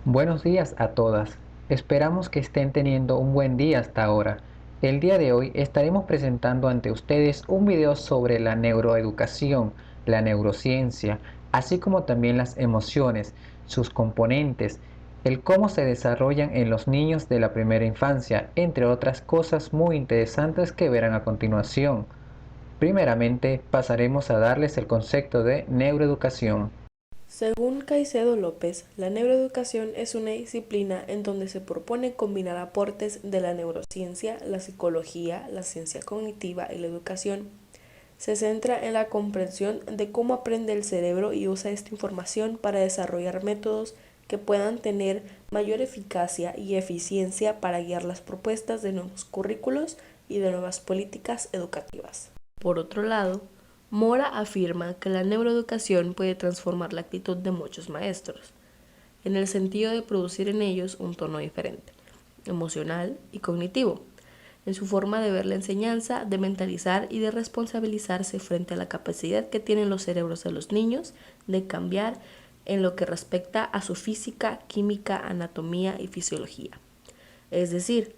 Buenos días a todas. Esperamos que estén teniendo un buen día hasta ahora. El día de hoy estaremos presentando ante ustedes un video sobre la neuroeducación, la neurociencia, así como también las emociones, sus componentes, el cómo se desarrollan en los niños de la primera infancia, entre otras cosas muy interesantes que verán a continuación. Primeramente, pasaremos a darles el concepto de neuroeducación. Según Caicedo López, la neuroeducación es una disciplina en donde se propone combinar aportes de la neurociencia, la psicología, la ciencia cognitiva y la educación. Se centra en la comprensión de cómo aprende el cerebro y usa esta información para desarrollar métodos que puedan tener mayor eficacia y eficiencia para guiar las propuestas de nuevos currículos y de nuevas políticas educativas. Por otro lado, Mora afirma que la neuroeducación puede transformar la actitud de muchos maestros, en el sentido de producir en ellos un tono diferente, emocional y cognitivo, en su forma de ver la enseñanza, de mentalizar y de responsabilizarse frente a la capacidad que tienen los cerebros de los niños de cambiar en lo que respecta a su física, química, anatomía y fisiología. Es decir,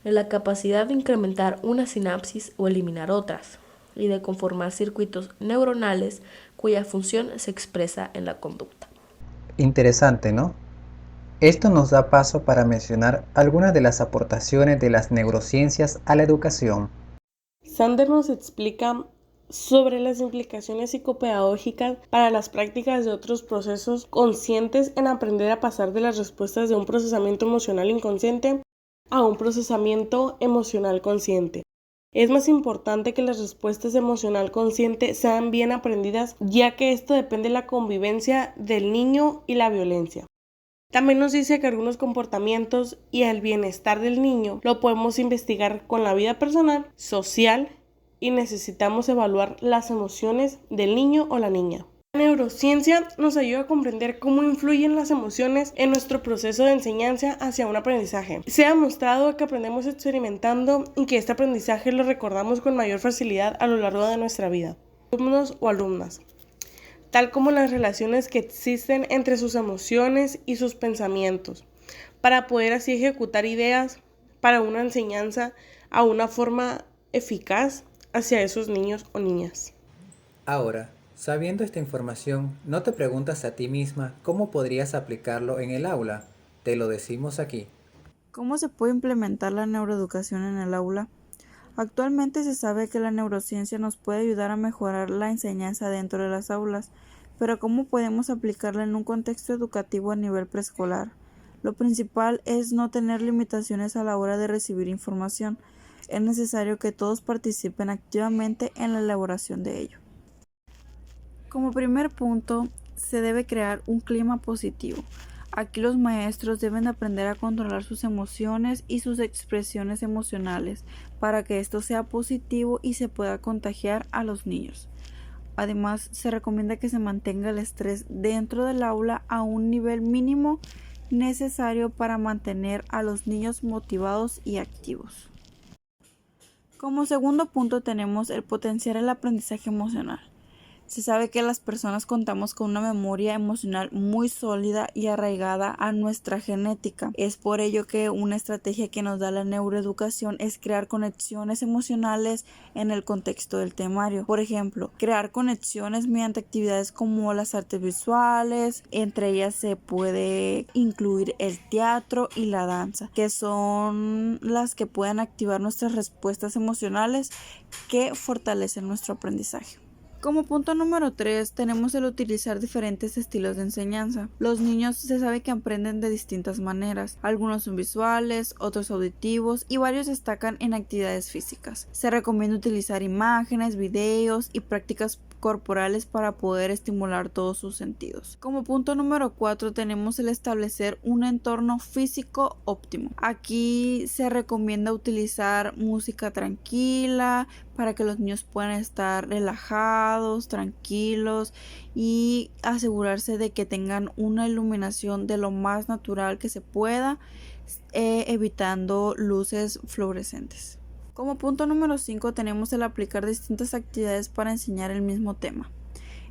en la capacidad de incrementar una sinapsis o eliminar otras, y de conformar circuitos neuronales cuya función se expresa en la conducta. Interesante, ¿no? Esto nos da paso para mencionar algunas de las aportaciones de las neurociencias a la educación. Sander nos explica sobre las implicaciones psicopedagógicas para las prácticas de otros procesos conscientes en aprender a pasar de las respuestas de un procesamiento emocional inconsciente a un procesamiento emocional consciente. Es más importante que las respuestas emocional consciente sean bien aprendidas, ya que esto depende de la convivencia del niño y la violencia. También nos dice que algunos comportamientos y el bienestar del niño lo podemos investigar con la vida personal, social y necesitamos evaluar las emociones del niño o la niña. La neurociencia nos ayuda a comprender cómo influyen las emociones en nuestro proceso de enseñanza hacia un aprendizaje. Se ha demostrado que aprendemos experimentando y que este aprendizaje lo recordamos con mayor facilidad a lo largo de nuestra vida. Alumnos o alumnas, tal como las relaciones que existen entre sus emociones y sus pensamientos, para poder así ejecutar ideas para una enseñanza a una forma eficaz hacia esos niños o niñas. Ahora, sabiendo esta información, ¿no te preguntas a ti misma cómo podrías aplicarlo en el aula? Te lo decimos aquí. ¿Cómo se puede implementar la neuroeducación en el aula? Actualmente se sabe que la neurociencia nos puede ayudar a mejorar la enseñanza dentro de las aulas, pero ¿cómo podemos aplicarla en un contexto educativo a nivel preescolar? Lo principal es no tener limitaciones a la hora de recibir información. Es necesario que todos participen activamente en la elaboración de ello. Como primer punto, se debe crear un clima positivo. Aquí los maestros deben aprender a controlar sus emociones y sus expresiones emocionales para que esto sea positivo y se pueda contagiar a los niños. Además, se recomienda que se mantenga el estrés dentro del aula a un nivel mínimo necesario para mantener a los niños motivados y activos. Como segundo punto tenemos el potenciar el aprendizaje emocional. Se sabe que las personas contamos con una memoria emocional muy sólida y arraigada a nuestra genética. Es por ello que una estrategia que nos da la neuroeducación es crear conexiones emocionales en el contexto del temario. Por ejemplo, crear conexiones mediante actividades como las artes visuales, entre ellas se puede incluir el teatro y la danza, que son las que pueden activar nuestras respuestas emocionales que fortalecen nuestro aprendizaje. Como punto número 3 tenemos el utilizar diferentes estilos de enseñanza. Los niños se sabe que aprenden de distintas maneras. Algunos son visuales, otros auditivos y varios destacan en actividades físicas. Se recomienda utilizar imágenes, videos y prácticas corporales para poder estimular todos sus sentidos. Como punto número 4 tenemos el establecer un entorno físico óptimo. Aquí se recomienda utilizar música tranquila para que los niños puedan estar relajados, tranquilos y asegurarse de que tengan una iluminación de lo más natural que se pueda, evitando luces fluorescentes. Como punto número 5 tenemos el aplicar distintas actividades para enseñar el mismo tema.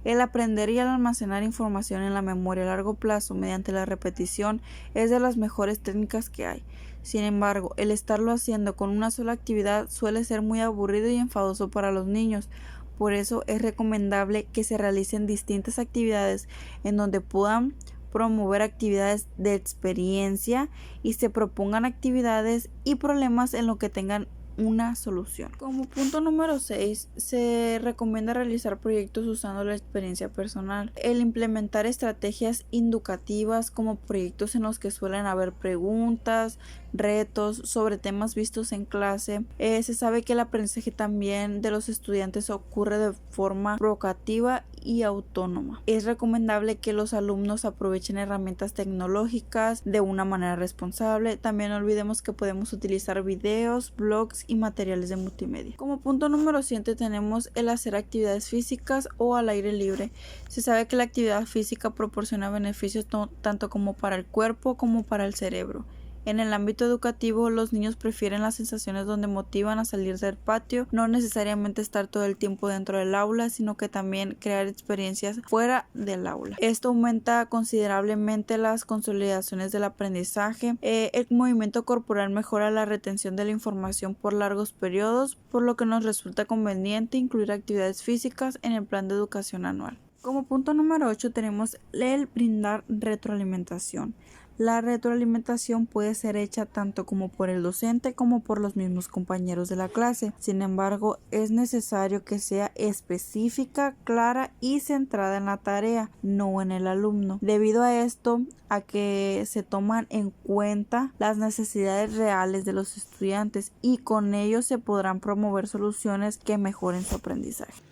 El aprender y el almacenar información en la memoria a largo plazo mediante la repetición es de las mejores técnicas que hay. Sin embargo, el estarlo haciendo con una sola actividad suele ser muy aburrido y enfadoso para los niños. Por eso es recomendable que se realicen distintas actividades en donde puedan promover actividades de experiencia y se propongan actividades y problemas en lo que tengan una solución. Como punto número 6, se recomienda realizar proyectos usando la experiencia personal. El implementar estrategias educativas como proyectos en los que suelen haber preguntas, retos sobre temas vistos en clase. Se sabe que el aprendizaje también de los estudiantes ocurre de forma provocativa y autónoma. Es recomendable que los alumnos aprovechen herramientas tecnológicas de una manera responsable. También no olvidemos que podemos utilizar videos, blogs y materiales de multimedia. Como punto número 7 tenemos el hacer actividades físicas o al aire libre. Se sabe que la actividad física proporciona beneficios tanto como para el cuerpo como para el cerebro. En el ámbito educativo, los niños prefieren las sensaciones donde motivan a salir del patio, no necesariamente estar todo el tiempo dentro del aula, sino que también crear experiencias fuera del aula. Esto aumenta considerablemente las consolidaciones del aprendizaje. El movimiento corporal mejora la retención de la información por largos periodos, por lo que nos resulta conveniente incluir actividades físicas en el plan de educación anual. Como punto número 8 tenemos el brindar retroalimentación. La retroalimentación puede ser hecha tanto como por el docente como por los mismos compañeros de la clase. Sin embargo, es necesario que sea específica, clara y centrada en la tarea, no en el alumno. Debido a esto, a que se toman en cuenta las necesidades reales de los estudiantes y con ello se podrán promover soluciones que mejoren su aprendizaje.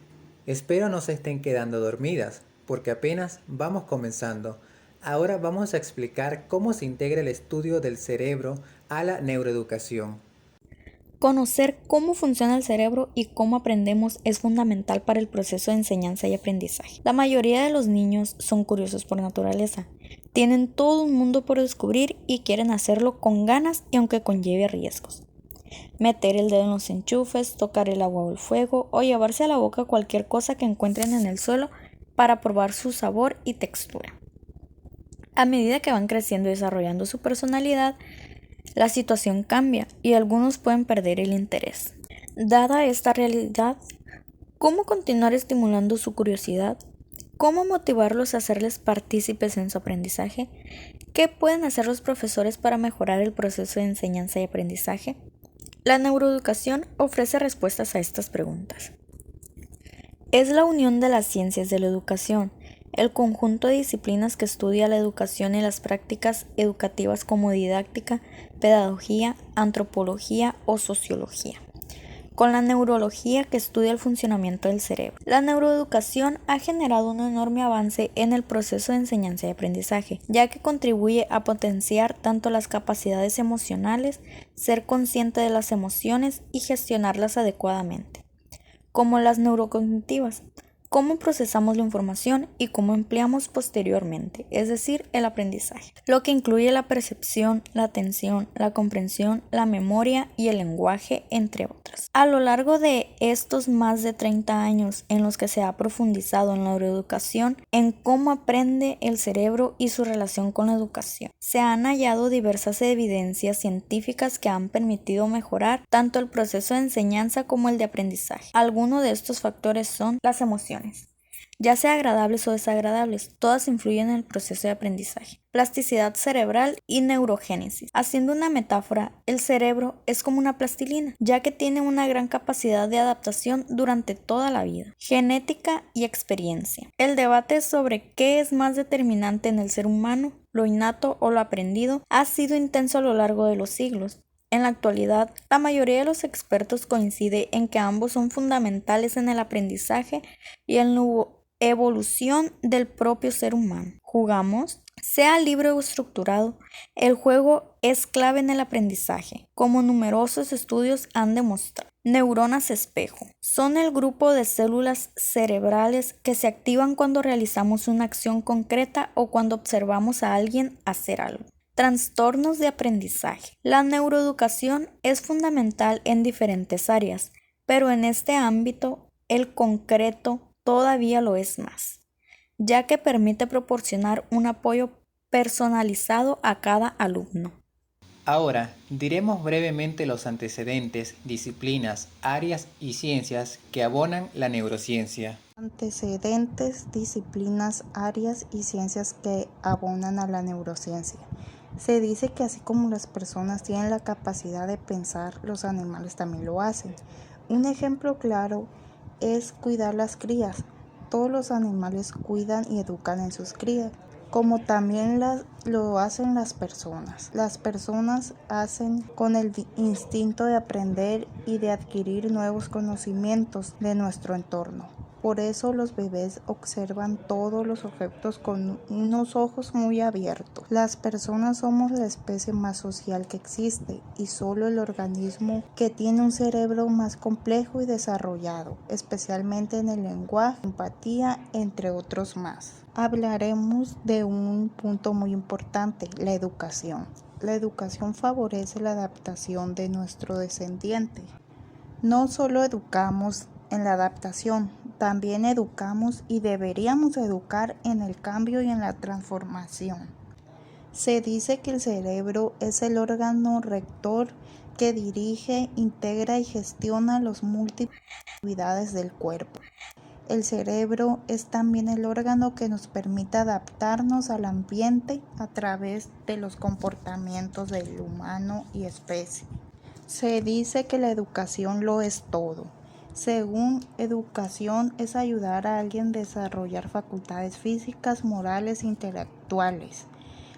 Espero no se estén quedando dormidas, porque apenas vamos comenzando. Ahora vamos a explicar cómo se integra el estudio del cerebro a la neuroeducación. Conocer cómo funciona el cerebro y cómo aprendemos es fundamental para el proceso de enseñanza y aprendizaje. La mayoría de los niños son curiosos por naturaleza. Tienen todo un mundo por descubrir y quieren hacerlo con ganas y aunque conlleve riesgos. Meter el dedo en los enchufes, tocar el agua o el fuego o llevarse a la boca cualquier cosa que encuentren en el suelo para probar su sabor y textura. A medida que van creciendo y desarrollando su personalidad, la situación cambia y algunos pueden perder el interés. Dada esta realidad, ¿cómo continuar estimulando su curiosidad? ¿Cómo motivarlos a hacerles partícipes en su aprendizaje? ¿Qué pueden hacer los profesores para mejorar el proceso de enseñanza y aprendizaje? La neuroeducación ofrece respuestas a estas preguntas. Es la unión de las ciencias de la educación, el conjunto de disciplinas que estudia la educación y las prácticas educativas como didáctica, pedagogía, antropología o sociología, con la neurología que estudia el funcionamiento del cerebro. La neuroeducación ha generado un enorme avance en el proceso de enseñanza y aprendizaje, ya que contribuye a potenciar tanto las capacidades emocionales, ser consciente de las emociones y gestionarlas adecuadamente, como las neurocognitivas, cómo procesamos la información y cómo empleamos posteriormente, es decir, el aprendizaje, lo que incluye la percepción, la atención, la comprensión, la memoria y el lenguaje, entre otras. A lo largo de estos más de 30 años en los que se ha profundizado en la neuroeducación, en cómo aprende el cerebro y su relación con la educación, se han hallado diversas evidencias científicas que han permitido mejorar tanto el proceso de enseñanza como el de aprendizaje. Algunos de estos factores son las emociones. Ya sea agradables o desagradables, todas influyen en el proceso de aprendizaje. Plasticidad cerebral y neurogénesis. Haciendo una metáfora, el cerebro es como una plastilina, ya que tiene una gran capacidad de adaptación durante toda la vida. Genética y experiencia. El debate sobre qué es más determinante en el ser humano, lo innato o lo aprendido, ha sido intenso a lo largo de los siglos. En la actualidad, la mayoría de los expertos coincide en que ambos son fundamentales en el aprendizaje y en la evolución del propio ser humano. Jugamos, sea libre o estructurado, el juego es clave en el aprendizaje, como numerosos estudios han demostrado. Neuronas espejo. Son el grupo de células cerebrales que se activan cuando realizamos una acción concreta o cuando observamos a alguien hacer algo. Trastornos de aprendizaje. La neuroeducación es fundamental en diferentes áreas, pero en este ámbito, el concreto todavía lo es más. ya que permite proporcionar un apoyo personalizado a cada alumno. Ahora, diremos brevemente los antecedentes, disciplinas, áreas y ciencias que abonan la neurociencia. Antecedentes, disciplinas, áreas y ciencias que abonan a la neurociencia. Se dice que así como las personas tienen la capacidad de pensar, los animales también lo hacen. Un ejemplo claro es cuidar las crías. Todos los animales cuidan y educan en sus crías, como también lo hacen las personas. Las personas hacen con el instinto de aprender y de adquirir nuevos conocimientos de nuestro entorno. Por eso los bebés observan todos los objetos con unos ojos muy abiertos. Las personas somos la especie más social que existe y solo el organismo que tiene un cerebro más complejo y desarrollado, especialmente en el lenguaje, empatía, entre otros más. Hablaremos de un punto muy importante, la educación. La educación favorece la adaptación de nuestro descendiente. No solo educamos en la adaptación, también educamos y deberíamos educar en el cambio y en la transformación. Se dice que el cerebro es el órgano rector que dirige, integra y gestiona las múltiples actividades del cuerpo. El cerebro es también el órgano que nos permite adaptarnos al ambiente a través de los comportamientos del humano y especie. Se dice que la educación lo es todo. Según educación es ayudar a alguien a desarrollar facultades físicas, morales e intelectuales.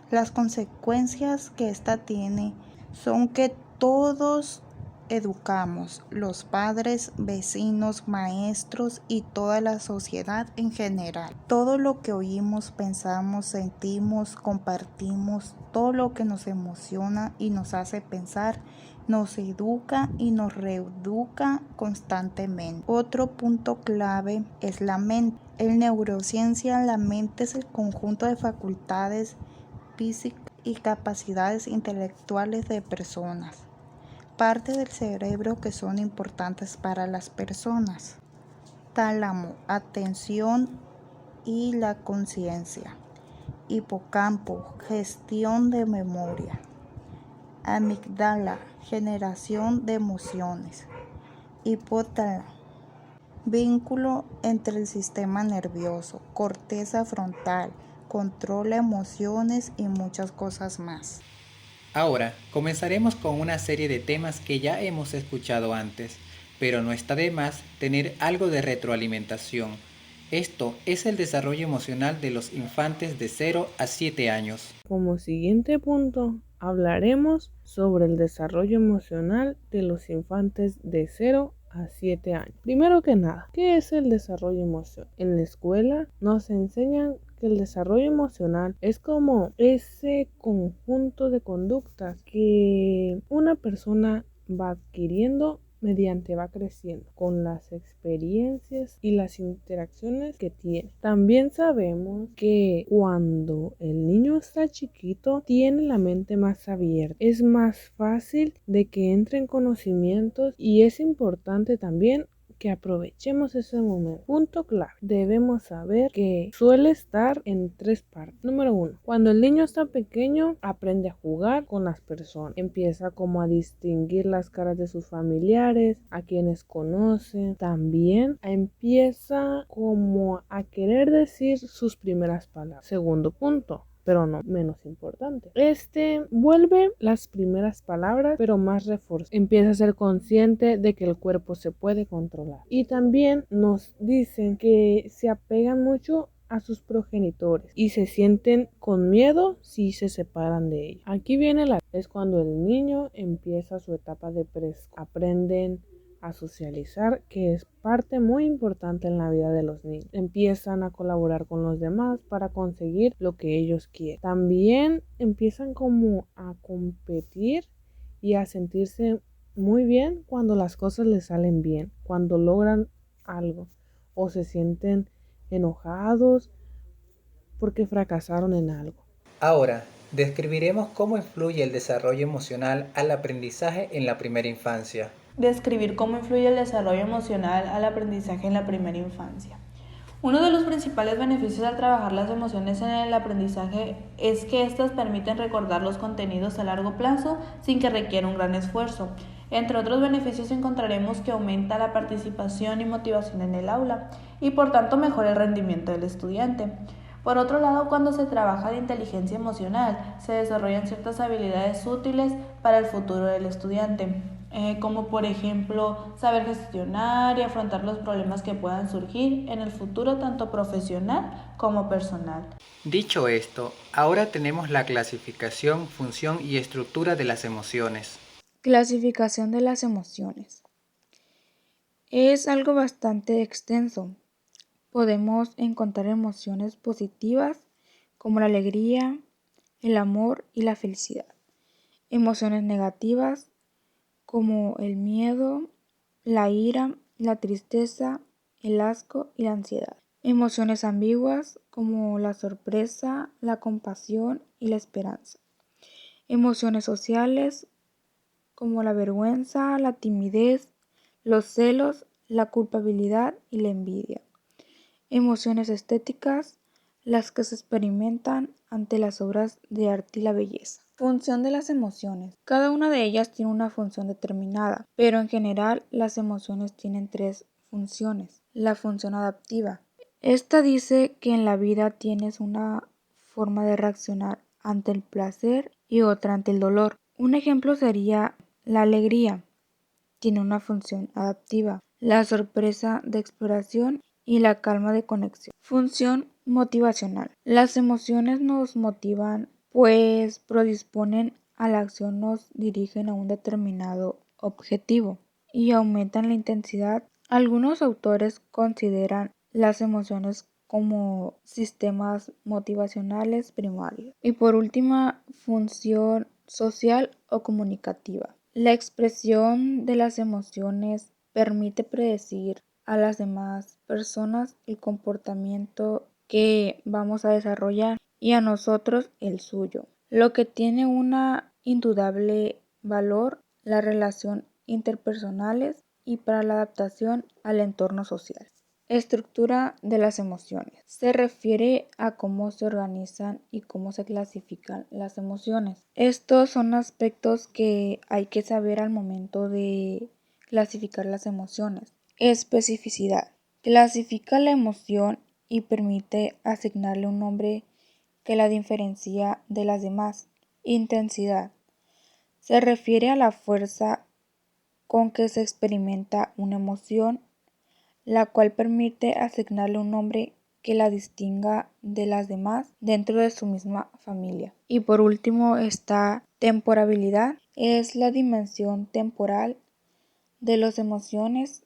Las consecuencias que esta tiene son que todos educamos, los padres, vecinos, maestros y toda la sociedad en general. Todo lo que oímos, pensamos, sentimos, compartimos, todo lo que nos emociona y nos hace pensar, nos educa y nos reeduca constantemente. Otro punto clave es la mente. En neurociencia, la mente es el conjunto de facultades físicas y capacidades intelectuales de personas. Partes del cerebro que son importantes para las personas. Tálamo, atención y la conciencia. Hipocampo, gestión de memoria. Amígdala, generación de emociones. Hipótala, vínculo entre el sistema nervioso. Corteza frontal, controla emociones y muchas cosas más. Ahora, comenzaremos con una serie de temas que ya hemos escuchado antes, pero no está de más tener algo de retroalimentación. Esto es el desarrollo emocional de los infantes de 0 a 7 años. Como siguiente punto, hablaremos sobre el desarrollo emocional de los infantes de 0 a 7 años. Primero que nada, ¿qué es el desarrollo emocional? En la escuela nos enseñan que el desarrollo emocional es como ese conjunto de conductas que una persona va adquiriendo mediante va creciendo con las experiencias y las interacciones que tiene. También sabemos que cuando el niño está chiquito tiene la mente más abierta, es más fácil de que entre en conocimientos y es importante también que aprovechemos ese momento. Punto clave. Debemos saber que suele estar en 3 partes. Número 1. Cuando el niño está pequeño, aprende a jugar con las personas. Empieza como a distinguir las caras de sus familiares, a quienes conoce. También empieza como a querer decir sus primeras palabras. Segundo punto, pero no menos importante. Vuelve las primeras palabras, pero más refuerzo. Empieza a ser consciente de que el cuerpo se puede controlar. Y también nos dicen que se apegan mucho a sus progenitores y se sienten con miedo si se separan de ellos. Aquí viene es cuando el niño empieza su etapa de aprenden a socializar, que es parte muy importante en la vida de los niños. Empiezan a colaborar con los demás para conseguir lo que ellos quieren. También empiezan como a competir y a sentirse muy bien cuando las cosas les salen bien, cuando logran algo, o se sienten enojados porque fracasaron en algo. Ahora, describiremos cómo influye el desarrollo emocional al aprendizaje en la primera infancia. Describir cómo influye el desarrollo emocional al aprendizaje en la primera infancia. Uno de los principales beneficios al trabajar las emociones en el aprendizaje es que éstas permiten recordar los contenidos a largo plazo sin que requiera un gran esfuerzo. Entre otros beneficios encontraremos que aumenta la participación y motivación en el aula y por tanto mejora el rendimiento del estudiante. Por otro lado, cuando se trabaja de inteligencia emocional, se desarrollan ciertas habilidades útiles para el futuro del estudiante, como por ejemplo saber gestionar y afrontar los problemas que puedan surgir en el futuro tanto profesional como personal. Dicho esto, ahora tenemos la clasificación, función y estructura de las emociones. Clasificación de las emociones. Es algo bastante extenso. Podemos encontrar emociones positivas como la alegría, el amor y la felicidad. Emociones negativas como el miedo, la ira, la tristeza, el asco y la ansiedad. Emociones ambiguas como la sorpresa, la compasión y la esperanza. Emociones sociales como la vergüenza, la timidez, los celos, la culpabilidad y la envidia. Emociones estéticas, las que se experimentan ante las obras de arte y la belleza. Función de las emociones. Cada una de ellas tiene una función determinada, pero en general las emociones tienen 3 funciones. La función adaptiva. Esta dice que en la vida tienes una forma de reaccionar ante el placer y otra ante el dolor. Un ejemplo sería la alegría. Tiene una función adaptiva. La sorpresa de exploración y la calma de conexión. Función motivacional. Las emociones nos motivan, pues predisponen a la acción, nos dirigen a un determinado objetivo y aumentan la intensidad. Algunos autores consideran las emociones como sistemas motivacionales primarios. Y por última, función social o comunicativa. La expresión de las emociones permite predecir a las demás personas el comportamiento que vamos a desarrollar y a nosotros el suyo, lo que tiene una indudable valor la relación interpersonales y para la adaptación al entorno social. Estructura de las emociones. Se refiere a cómo se organizan y cómo se clasifican las emociones. Estos son aspectos que hay que saber al momento de clasificar las emociones. Especificidad. Clasifica la emoción y permite asignarle un nombre que la diferencia de las demás. Intensidad. Se refiere a la fuerza con que se experimenta una emoción, la cual permite asignarle un nombre que la distinga de las demás dentro de su misma familia. Y por último está temporalidad. Es la dimensión temporal de las emociones.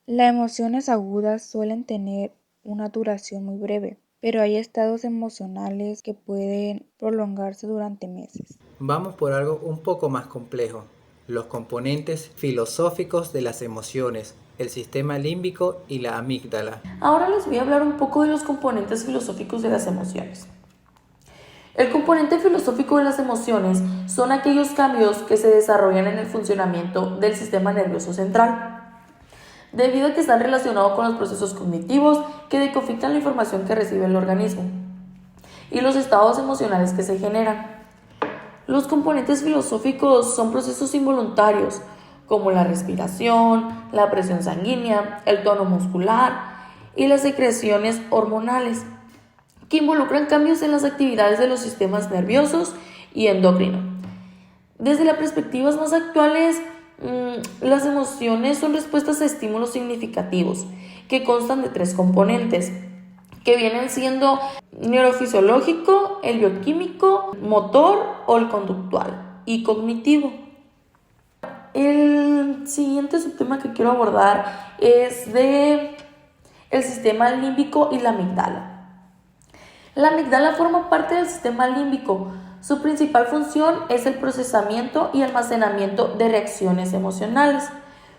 Las emociones agudas suelen tener una duración muy breve, pero hay estados emocionales que pueden prolongarse durante meses. Vamos por algo un poco más complejo, los componentes filosóficos de las emociones, el sistema límbico y la amígdala. Ahora les voy a hablar un poco de los componentes filosóficos de las emociones. El componente filosófico de las emociones son aquellos cambios que se desarrollan en el funcionamiento del sistema nervioso central, debido a que están relacionados con los procesos cognitivos que decodifican la información que recibe el organismo y los estados emocionales que se generan. Los componentes filosóficos son procesos involuntarios, como la respiración, la presión sanguínea, el tono muscular y las secreciones hormonales, que involucran cambios en las actividades de los sistemas nerviosos y endocrino. Desde las perspectivas más actuales, las emociones son respuestas a estímulos significativos que constan de 3 componentes, que vienen siendo neurofisiológico, el bioquímico, motor o el conductual y cognitivo. El siguiente subtema que quiero abordar es de el sistema límbico y la amígdala. La amígdala forma parte del sistema límbico. Su principal función es el procesamiento y almacenamiento de reacciones emocionales,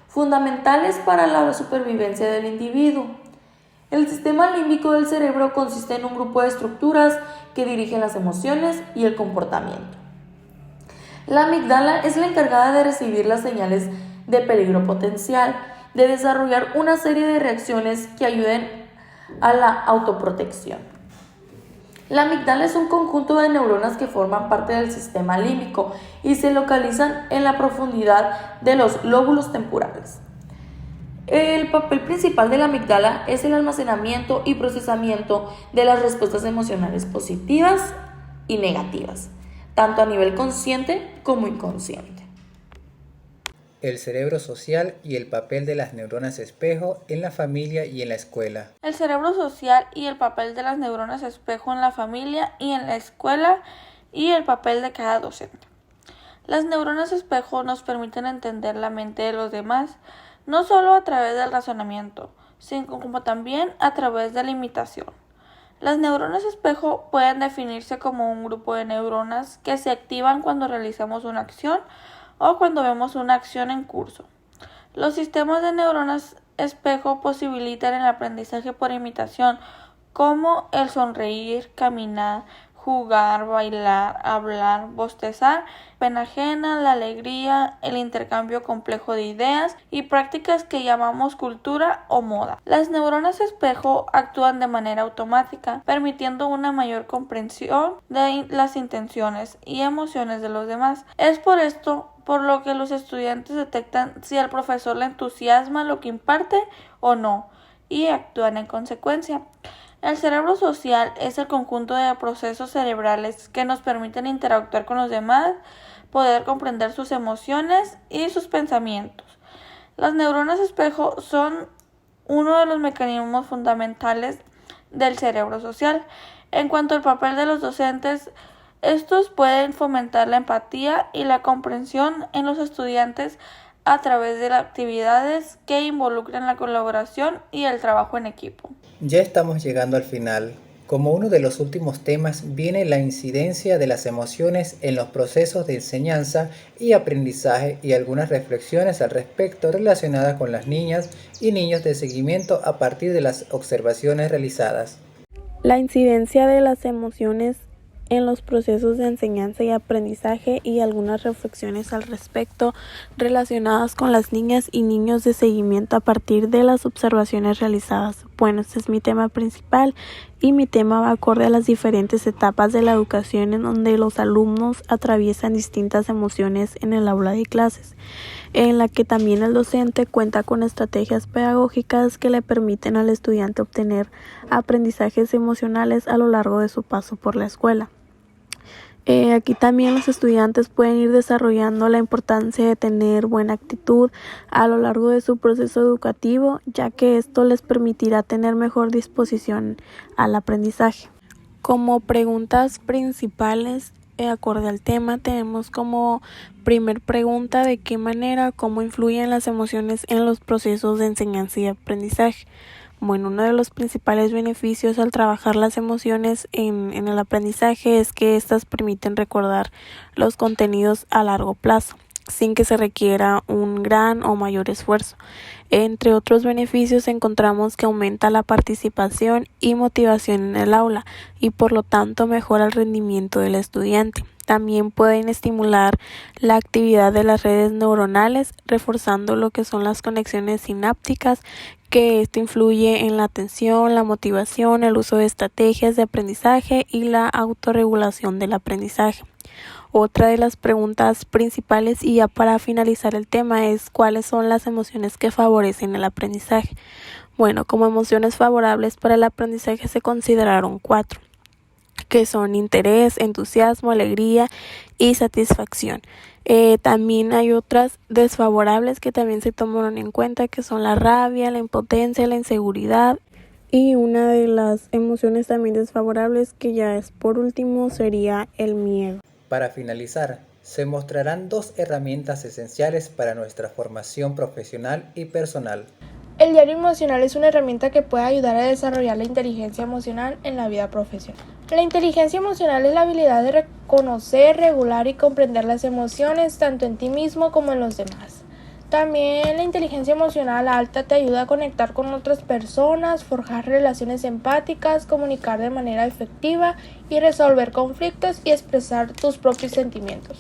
fundamentales para la supervivencia del individuo. El sistema límbico del cerebro consiste en un grupo de estructuras que dirigen las emociones y el comportamiento. La amígdala es la encargada de recibir las señales de peligro potencial, de desarrollar una serie de reacciones que ayuden a la autoprotección. La amígdala es un conjunto de neuronas que forman parte del sistema límbico y se localizan en la profundidad de los lóbulos temporales. El papel principal de la amígdala es el almacenamiento y procesamiento de las respuestas emocionales positivas y negativas, tanto a nivel consciente como inconsciente. El cerebro social y el papel de las neuronas espejo en la familia y en la escuela. El cerebro social y el papel de las neuronas espejo en la familia y en la escuela y el papel de cada docente. Las neuronas espejo nos permiten entender la mente de los demás, no solo a través del razonamiento, sino como también a través de la imitación. Las neuronas espejo pueden definirse como un grupo de neuronas que se activan cuando realizamos una acción o cuando vemos una acción en curso. Los sistemas de neuronas espejo posibilitan el aprendizaje por imitación, como el sonreír, caminar, jugar, bailar, hablar, bostezar, pena ajena, la alegría, el intercambio complejo de ideas y prácticas que llamamos cultura o moda. Las neuronas espejo actúan de manera automática, permitiendo una mayor comprensión de las intenciones y emociones de los demás. Es por esto por lo que los estudiantes detectan si al profesor le entusiasma lo que imparte o no, y actúan en consecuencia. El cerebro social es el conjunto de procesos cerebrales que nos permiten interactuar con los demás, poder comprender sus emociones y sus pensamientos. Las neuronas espejo son uno de los mecanismos fundamentales del cerebro social. En cuanto al papel de los docentes, estos pueden fomentar la empatía y la comprensión en los estudiantes a través de actividades que involucran la colaboración y el trabajo en equipo. Ya estamos llegando al final. Como uno de los últimos temas viene la incidencia de las emociones en los procesos de enseñanza y aprendizaje y algunas reflexiones al respecto relacionadas con las niñas y niños de seguimiento a partir de las observaciones realizadas. La incidencia de las emociones en los procesos de enseñanza y aprendizaje y algunas reflexiones al respecto relacionadas con las niñas y niños de seguimiento a partir de las observaciones realizadas. Bueno, este es mi tema principal y mi tema va acorde a las diferentes etapas de la educación en donde los alumnos atraviesan distintas emociones en el aula de clases, en la que también el docente cuenta con estrategias pedagógicas que le permiten al estudiante obtener aprendizajes emocionales a lo largo de su paso por la escuela. Aquí también los estudiantes pueden ir desarrollando la importancia de tener buena actitud a lo largo de su proceso educativo, ya que esto les permitirá tener mejor disposición al aprendizaje. Como preguntas principales, acorde al tema, tenemos como primer pregunta de qué manera, cómo influyen las emociones en los procesos de enseñanza y aprendizaje. Bueno, uno de los principales beneficios al trabajar las emociones en el aprendizaje es que éstas permiten recordar los contenidos a largo plazo, sin que se requiera un gran o mayor esfuerzo. Entre otros beneficios encontramos que aumenta la participación y motivación en el aula y por lo tanto mejora el rendimiento del estudiante. También pueden estimular la actividad de las redes neuronales, reforzando lo que son las conexiones sinápticas, que esto influye en la atención, la motivación, el uso de estrategias de aprendizaje y la autorregulación del aprendizaje. Otra de las preguntas principales, y ya para finalizar el tema, es ¿cuáles son las emociones que favorecen el aprendizaje? Bueno, como emociones favorables para el aprendizaje se consideraron 4, que son interés, entusiasmo, alegría y satisfacción. También hay otras desfavorables que también se tomaron en cuenta, que son la rabia, la impotencia, la inseguridad. Y una de las emociones también desfavorables, que ya es por último, sería el miedo. Para finalizar, se mostrarán 2 herramientas esenciales para nuestra formación profesional y personal. El diario emocional es una herramienta que puede ayudar a desarrollar la inteligencia emocional en la vida profesional. La inteligencia emocional es la habilidad de reconocer, regular y comprender las emociones tanto en ti mismo como en los demás. También la inteligencia emocional alta te ayuda a conectar con otras personas, forjar relaciones empáticas, comunicar de manera efectiva y resolver conflictos y expresar tus propios sentimientos.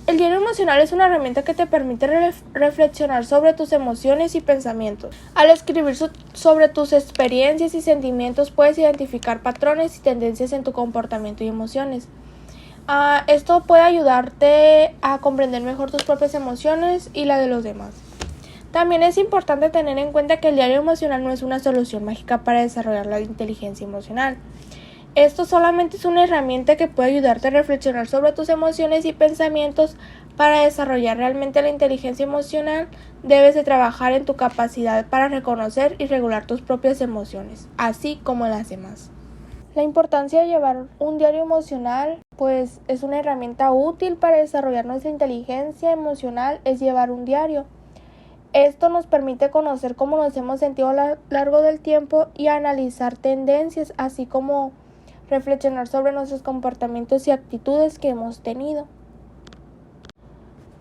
El diario emocional es una herramienta que te permite reflexionar sobre tus emociones y pensamientos. Al escribir sobre tus experiencias y sentimientos puedes identificar patrones y tendencias en tu comportamiento y emociones. Esto puede ayudarte a comprender mejor tus propias emociones y la de los demás. También es importante tener en cuenta que el diario emocional no es una solución mágica para desarrollar la inteligencia emocional. Esto solamente es una herramienta que puede ayudarte a reflexionar sobre tus emociones y pensamientos. Para desarrollar realmente la inteligencia emocional, debes de trabajar en tu capacidad para reconocer y regular tus propias emociones, así como las demás. La importancia de llevar un diario emocional, pues es una herramienta útil para desarrollar nuestra inteligencia emocional, es llevar un diario. Esto nos permite conocer cómo nos hemos sentido a lo largo del tiempo y analizar tendencias, así como reflexionar sobre nuestros comportamientos y actitudes que hemos tenido.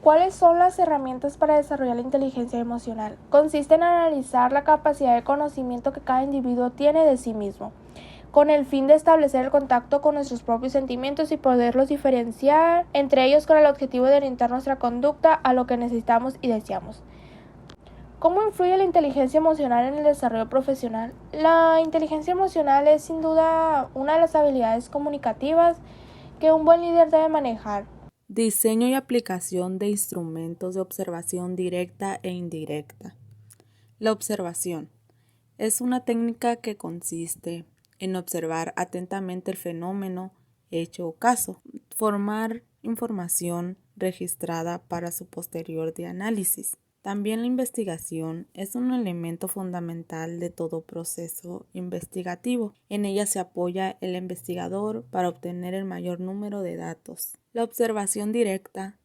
¿Cuáles son las herramientas para desarrollar la inteligencia emocional? Consiste en analizar la capacidad de conocimiento que cada individuo tiene de sí mismo, con el fin de establecer el contacto con nuestros propios sentimientos y poderlos diferenciar entre ellos con el objetivo de orientar nuestra conducta a lo que necesitamos y deseamos. ¿Cómo influye la inteligencia emocional en el desarrollo profesional? La inteligencia emocional es sin duda una de las habilidades comunicativas que un buen líder debe manejar. Diseño y aplicación de instrumentos de observación directa e indirecta. La observación es una técnica que consiste en observar atentamente el fenómeno, hecho o caso, formar información registrada para su posterior de análisis. También la investigación es un elemento fundamental de todo proceso investigativo. En ella se apoya el investigador para obtener el mayor número de datos. La observación directa.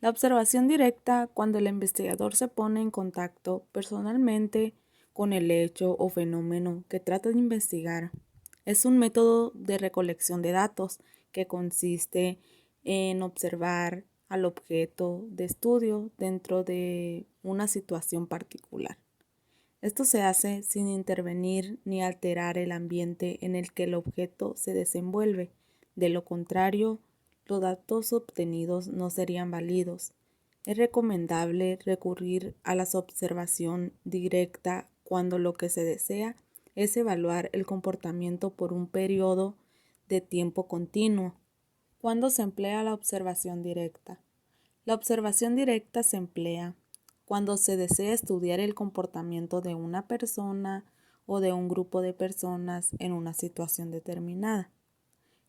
La observación directa, cuando el investigador se pone en contacto personalmente con el hecho o fenómeno que trata de investigar. Es un método de recolección de datos que consiste en observar al objeto de estudio dentro de una situación particular. Esto se hace sin intervenir ni alterar el ambiente en el que el objeto se desenvuelve. De lo contrario, los datos obtenidos no serían válidos. Es recomendable recurrir a la observación directa cuando lo que se desea es evaluar el comportamiento por un periodo de tiempo continuo. ¿Cuándo se emplea la observación directa? La observación directa se emplea cuando se desea estudiar el comportamiento de una persona o de un grupo de personas en una situación determinada.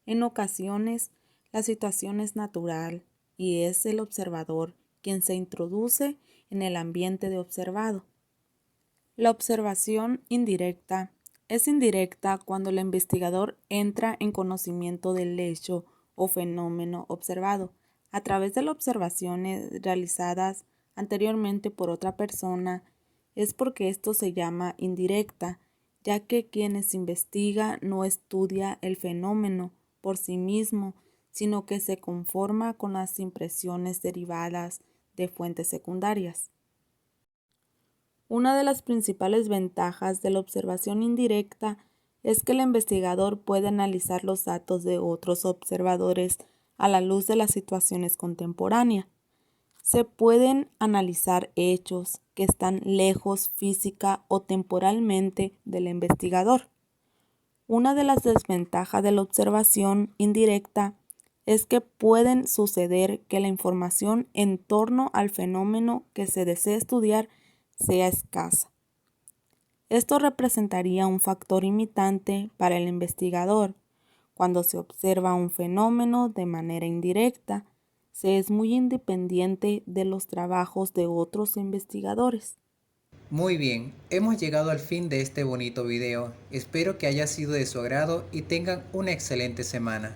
En ocasiones, la situación es natural y es el observador quien se introduce en el ambiente de observado. La observación indirecta es indirecta cuando el investigador entra en conocimiento del hecho o fenómeno observado a través de las observaciones realizadas anteriormente por otra persona. Es porque esto se llama indirecta, ya que quienes investiga no estudia el fenómeno por sí mismo, sino que se conforma con las impresiones derivadas de fuentes secundarias. Una de las principales ventajas de la observación indirecta es que el investigador puede analizar los datos de otros observadores a la luz de las situaciones contemporáneas. Se pueden analizar hechos que están lejos física o temporalmente del investigador. Una de las desventajas de la observación indirecta es que pueden suceder que la información en torno al fenómeno que se desea estudiar sea escasa. Esto representaría un factor limitante para el investigador. Cuando se observa un fenómeno de manera indirecta, se es muy independiente de los trabajos de otros investigadores. Muy bien, hemos llegado al fin de este bonito video. Espero que haya sido de su agrado y tengan una excelente semana.